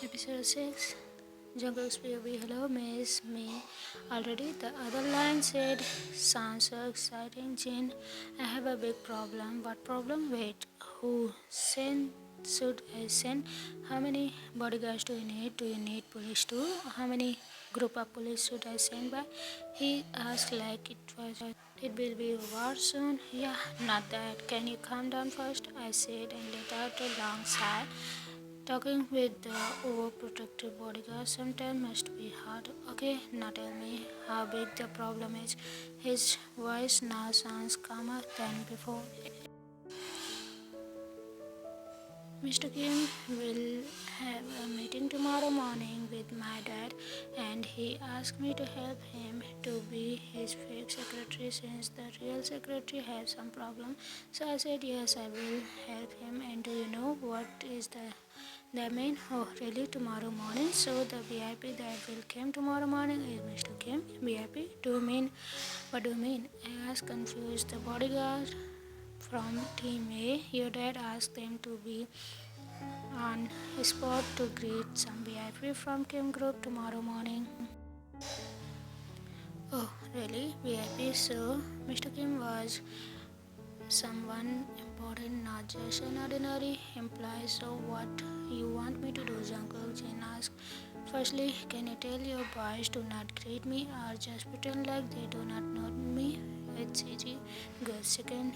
Episode 6. Jungkook's POV. Hello, miss me. Already, the other line said, sounds so exciting, Jin. I have a big problem. What problem? Wait, who send? Should I send? How many bodyguards do you need? Do you need police too? How many group of police should I send by? He asked like it will be war soon. Yeah, not that. Can you calm down first? I said and let out a long sigh. Talking with the overprotective bodyguard sometimes must be hard. Okay, now tell me how big the problem is. His voice now sounds calmer than before. Mr. Kim will have a meeting tomorrow morning with my dad, and he asked me to help him to be his fake secretary since the real secretary has some problem. So I said yes, I will help him. And do you know what is the main? Oh, really? Tomorrow morning? So the VIP that will come tomorrow morning is Mr. Kim. VIP? Do you mean? What do you mean? I asked confused. The bodyguard from Team A. Your dad asked them to be on spot to greet some VIP from Kim Group tomorrow morning. Oh, really? VIP? So Mr. Kim was someone important, not just an ordinary employee. So what you want me to do? Jungkook Jin asked. Firstly, can you tell your boys to not greet me or just pretend like they do not know me? It's easy. Good. Second,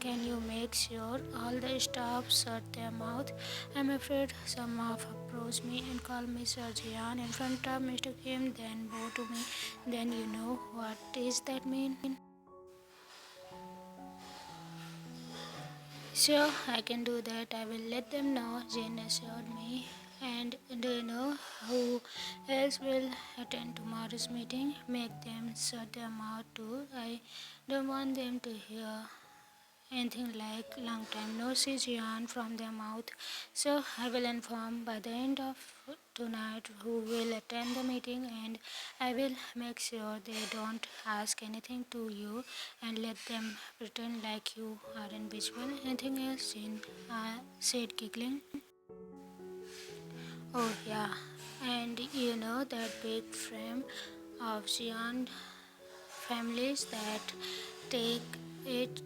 can you make sure all the staff shut their mouth? I'm afraid some of approach me and call me Mr.jeon in front of Mr. Kim, then bow to me. Then you know what does that mean? Sure, I can do that. I will let them know, Jane assured me. And do you know who else will attend tomorrow's meeting? Make them shut their mouth too. I don't want them to hear anything like long time no see Jian from their mouth. So I will inform by the end of tonight who will attend the meeting, and I will make sure they don't ask anything to you and let them pretend like you are invisible. Anything else? Jin said giggling. Oh yeah, and you know that big frame of Jian families that take it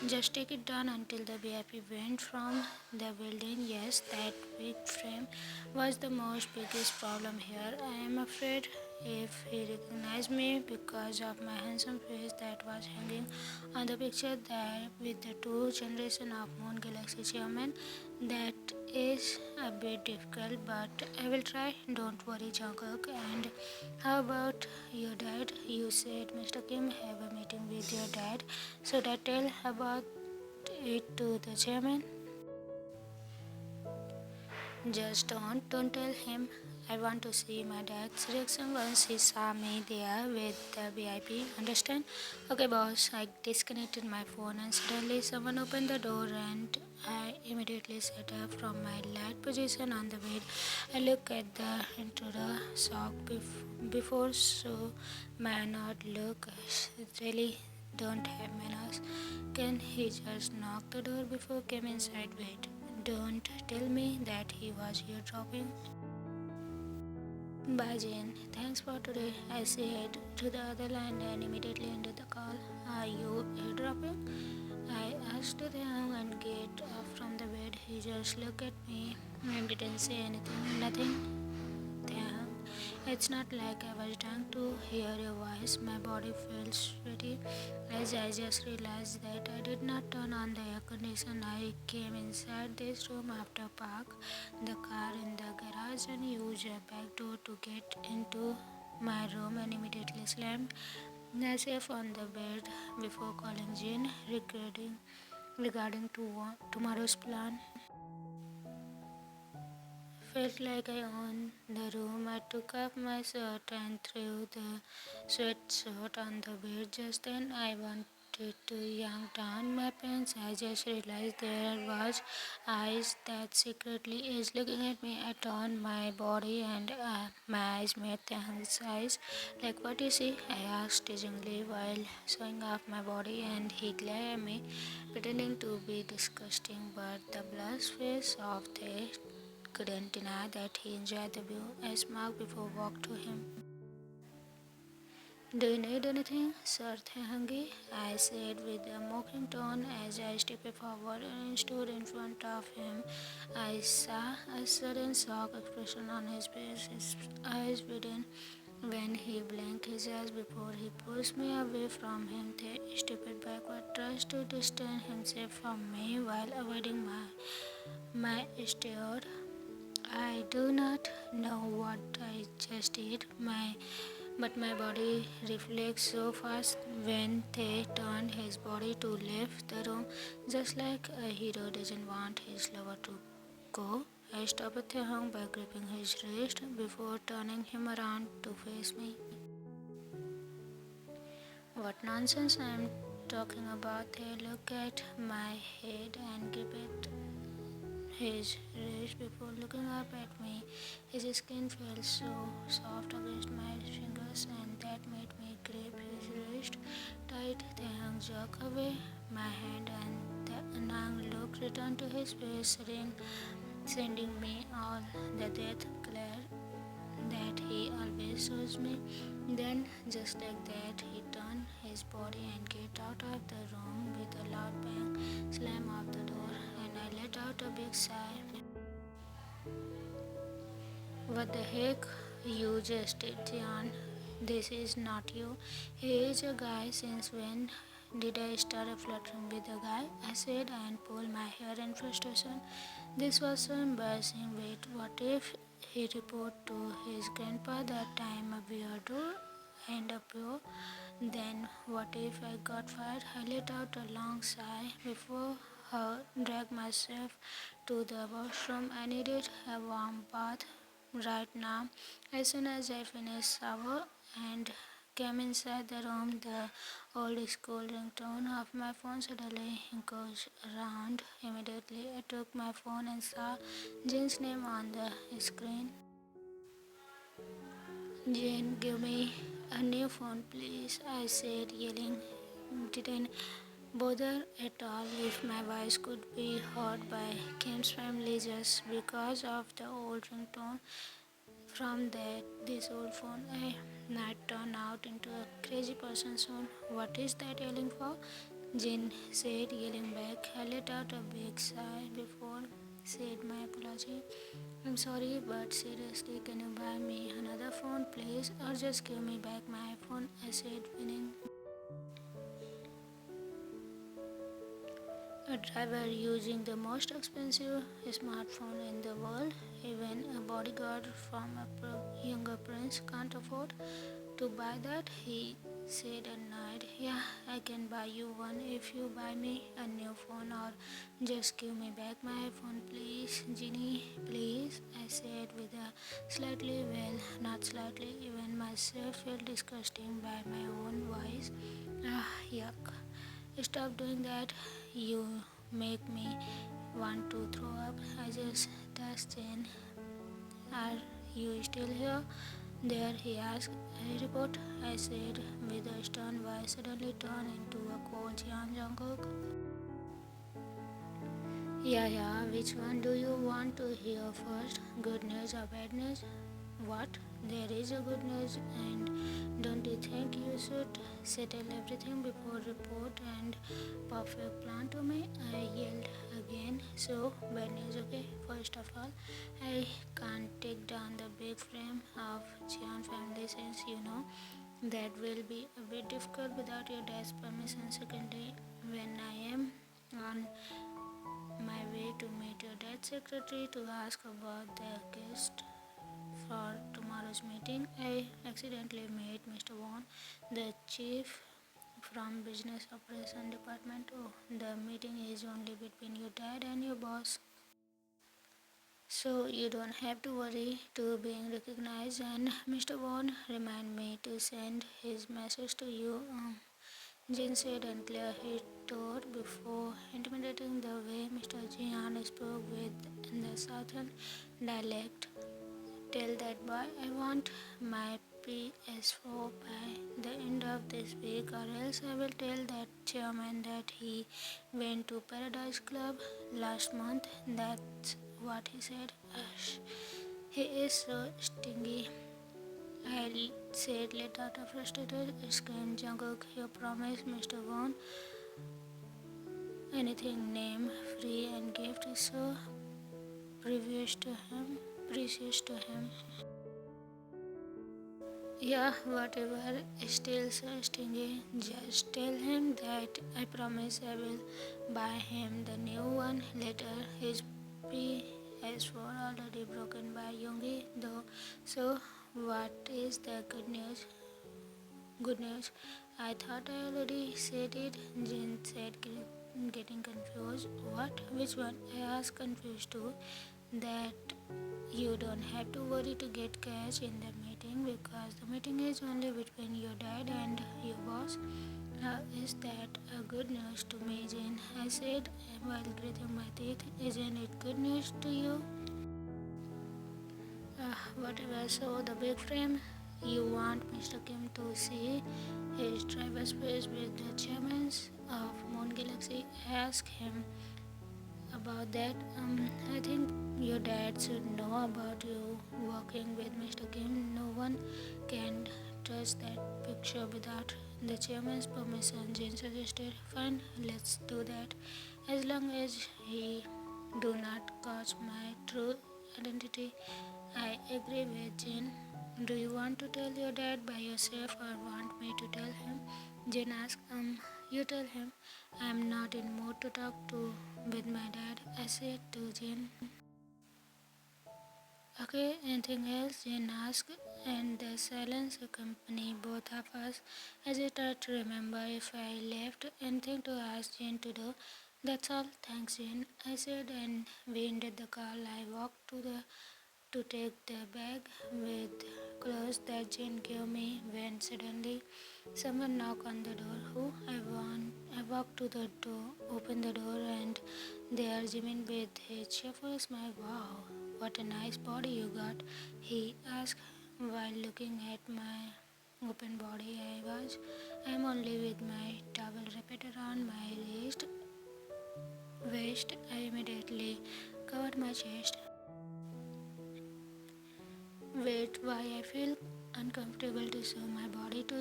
just take it down until the VIP went from the building. Yes, that big frame was the most biggest problem here. I am afraid if he recognized me because of my handsome face that was hanging on the picture there with the two generation of Moon Galaxy chairman, that is a bit difficult, but I will try. Don't worry, Jungkook. And how about your dad? You said Mr. Kim have a meeting with your dad. Should I tell about it to the chairman? Just don't tell him. I want to see my dad's reaction once he saw me there with the VIP. Understand? Okay, boss. I disconnected my phone and suddenly someone opened the door and I immediately sat up from my light position on the bed. I looked at the intruder, shocked before so may not look. Really don't have manners. Can he just knock the door before came inside? Wait. Don't tell me that he was eavesdropping. Bye, Jane. Thanks for today. I said to the other line and immediately ended the call. Are you eavesdropping? I asked Taehyung and get up from the bed. He just looked at me and didn't say anything. Nothing. Taehyung, it's not like I was trying to hear your voice. My body felt sweaty as I just realized that I did not turn on the air conditioner. I came inside this room after park the car in the garage and used a back door to get into my room and immediately slammed myself on the bed before calling Jane regarding tomorrow's plan. Felt like I owned the room. I took off my shirt and threw the sweatshirt on the bed. Just then I wanted to yank down my pants. I just realized there was eyes that secretly is looking at me. I turned my body and my eyes met Taehyung's eyes. Like what you see? I asked teasingly while showing off my body, and he glared at me, pretending to be disgusting. But the blush face of the couldn't deny that he enjoyed the view. I smiled before walked to him. Do you need anything, Sir Taehyung? I said with a mocking tone as I stepped forward and stood in front of him. I saw a sudden shocked expression on his face, his eyes widen when he blinked his eyes before he pushed me away from him. He stepped backward, tries to distance himself from me while avoiding my stare. I do not know what I just did, but my body reflects so fast when they turned his body to leave the room, just like a hero doesn't want his lover to go. I stopped Taehyung by gripping his wrist before turning him around to face me. What nonsense I am talking about? They look at my head and grip it his wrist before looking up at me. His skin felt so soft against my fingers, and that made me grip his wrist tight. Taehyung jerked away my hand, and the annoying look returned to his face, sending me all the death glare that he always shows me. Then, just like that, he turned his body and get out of the room with a loud bang, slam of the door, and I let out a big sigh. What the heck? You just did, Jian. This is not you. He is a guy. Since when did I start flirting with a guy? I said and pulled my hair in frustration. This was so embarrassing. Wait, what if he reported to his grandpa that I'm a weirdo and a pro? Then what if I got fired? I let out a long sigh before I dragged myself to the washroom. I needed a warm bath right now. As soon as I finished shower and came inside the room, the old school ringtone of my phone suddenly echoed around. Immediately, I took my phone and saw Jin's name on the screen. Jane, give me a new phone, please, I said, yelling. Didn't bother at all if my voice could be heard by Kim's family just because of the old ringtone from this old phone. I might turn out into a crazy person soon. What is that yelling for? Jin said, yelling back. I let out a big sigh before said my apology. I'm sorry, but seriously, can you buy me another phone, please? Or just give me back my iPhone, I said, winning. A driver using the most expensive smartphone in the world, even a bodyguard from a younger prince can't afford to buy that, he said annoyed. Yeah, I can buy you one if you buy me a new phone, or just give me back my iPhone, please. Ginny, please, I said with a slightly, well, not slightly, even myself felt disgusting by my own voice. Yuck. Stop doing that. You make me want to throw up. I just dashed in. Are you still here? There, he asked. I report, I said with a stern voice suddenly turned into a cold Jungkook. Yeah, which one do you want to hear first? Good news or bad news? What? There is a good news, and don't you think you should settle everything before report and perfect plan to me? I yelled again. So, bad news, okay? First of all, I can't take down the big frame of Jeon family since you know that will be a bit difficult without your dad's permission. Secondly, when I am on my way to meet your dad's secretary to ask about the guest for tomorrow's meeting, I accidentally met Mr.jeon, the chief from business operation department. Oh, the meeting is only between your dad and your boss. So you don't have to worry to being recognized, and Mr. Vaughn remind me to send his message to you. Jin said and cleared his throat before intimidating the way Mr.jeon spoke with in the southern dialect. Tell that boy I want my PS4 by the end of this week, or else I will tell that chairman that he went to Paradise Club last month. That's what he said. He is so stingy. I said, let out a frustrated scream. Jungkook, you promised Mr. Won anything name, free and gift is so precious to him. Yeah, whatever, still so stingy. Just tell him that I promise I will buy him the new one later. His PS4 already broken by Yoongi though. So what is the good news? Good news. I thought I already said it. Jin said, getting confused. What? Which one? I asked, confused too. That you don't have to worry to get cash in the meeting because the meeting is only between your dad and your boss. Is that a good news to me, Jin? I said while gritting my teeth. Isn't it good news to you? Whatever. So the big frame, you want Mr. Kim to see his cyberspace with the chairman of Moon Galaxy. Ask him about that. I think your dad should know about you working with Mr. Kim. No one can trust that picture without the chairman's permission. Jane suggested, fine, let's do that. As long as he do not catch my true identity. I agree with Jane. Do you want to tell your dad by yourself or want me to tell him? Jane asked, you tell him. I'm not in mood to talk to with my dad, I said to Jane. Okay, anything else? Jane asked, and the silence accompanied both of us as I tried to remember if I left anything to ask Jane to do. That's all, thanks Jane, I said, and we ended the call. I walked to take the bag with clothes that Jane gave me when suddenly someone knocked on the door. Who? I walked to the door, opened the door, and there Jimin with his cheerful smile. Wow, what a nice body you got, he asked while looking at my open body. I'm only with my towel wrapped around my waist. I immediately covered my chest. Wait, why I feel uncomfortable to show my body to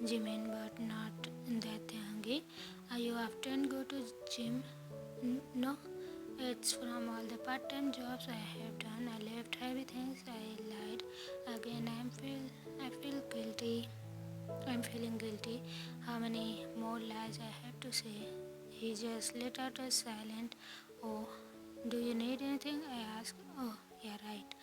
Jimin, but not that Taehyung. Are you often go to gym? No, it's from all the part-time jobs I have done. I left heavy things. I lied. Again, I feel guilty. I'm feeling guilty. How many more lies I have to say? He just let out a silent, oh, do you need anything? I asked. Oh, yeah, right.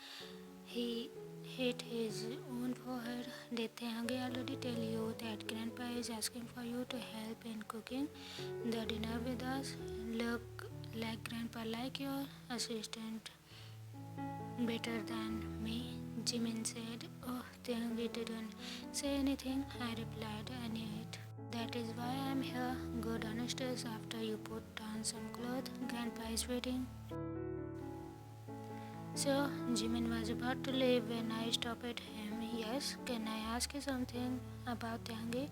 He hit his own forehead. Did Taehyung already tell you that Grandpa is asking for you to help in cooking the dinner with us? Look like Grandpa, like your assistant, better than me, Jimin said. Oh, Taehyung didn't say anything. I replied, I knew it. That is why I'm here. Go downstairs after you put on some clothes. Grandpa is waiting. So, Jimin was about to leave when I stopped him. Yes, can I ask you something about Taehyung?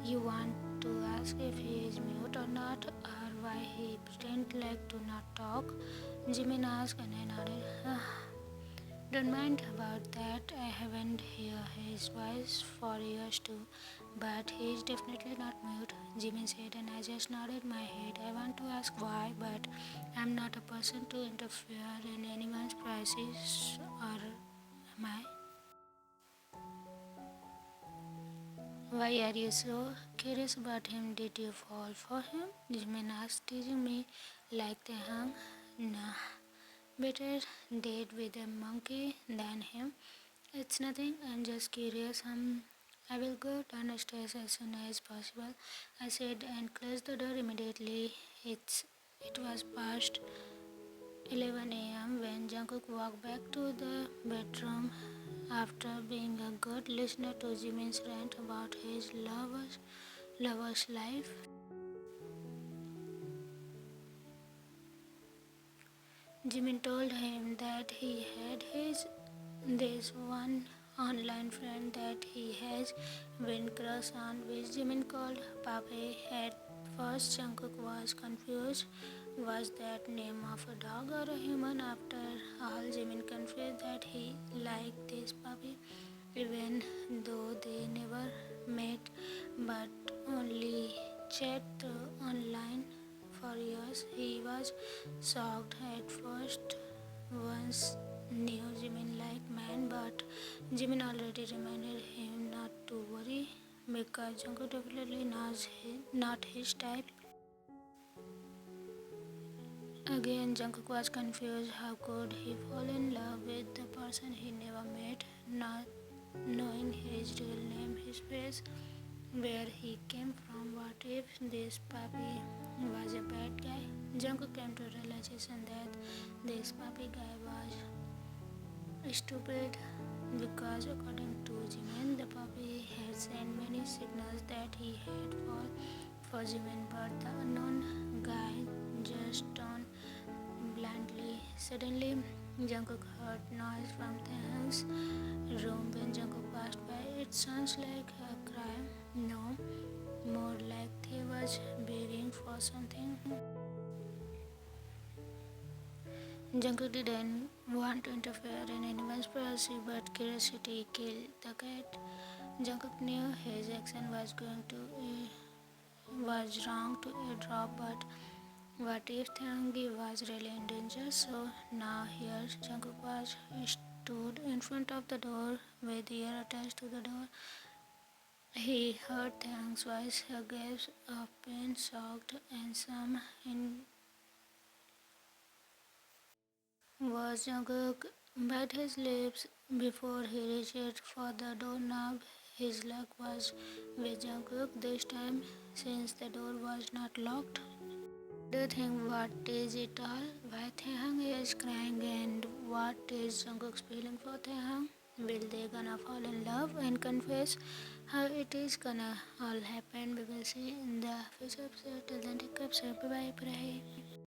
You want to ask if he is mute or not, or why he pretend like to not talk? Jimin asked and I nodded. Don't mind about that. I haven't heard his voice for years too, but he is definitely not mute, Jimin said, and I just nodded my head. I want to ask why, but I'm not a person to interfere in anyone's privacy, or am I? Why are you so curious about him? Did you fall for him? Jimin asked, teasing me like Taehyung. Nah, better date with a monkey than him. It's nothing, I'm just curious. I will go downstairs as soon as possible, I said and closed the door immediately. It was past 11 a.m. when Jungkook walked back to the bedroom after being a good listener to Jimin's rant about his lover's life. Jimin told him that he had this one online friend that he has been crush on, which Jimin called Pape. At first, Jungkook was confused. Was that name of a dog or a human? After all, Jimin confessed that he liked this puppy, even though they never met but only chat online for years. He was shocked at first once knew Jimin like man, but Jimin already reminded him not to worry because Jungkook definitely knows not his type. Again, Jungkook was confused. How could he fall in love with the person he never met, not knowing his real name, his face, where he came from? What if this puppy was a bad guy? Jungkook came to realization that this puppy guy was stupid because according to Jimin, the puppy had sent many signals that he had for Jimin, but the unknown guy just turned blindly. Suddenly, Jungkook heard noise from Taehyung's room. When Jungkook passed by, it sounds like a cry. No, more like he was begging for something. Jungkook didn't want to interfere in anyone's privacy, but curiosity killed the cat. Jungkook knew his action was wrong to airdrop, but what if Taehyung was really in danger? So now here Jungkook was stood in front of the door with ear attached to the door. He heard Taehyung's voice, a gasp of pain, shocked, and some in was Jungkook bit his lips before he reached for the doorknob. His luck was with Jungkook this time since the door was not locked. Do you think what is it all? Why Taehyung is crying and what is Jungkook's feeling for Taehyung? Will they gonna fall in love and confess how it is gonna all happen? We will see in the future episode. Till then, take care. Bye bye.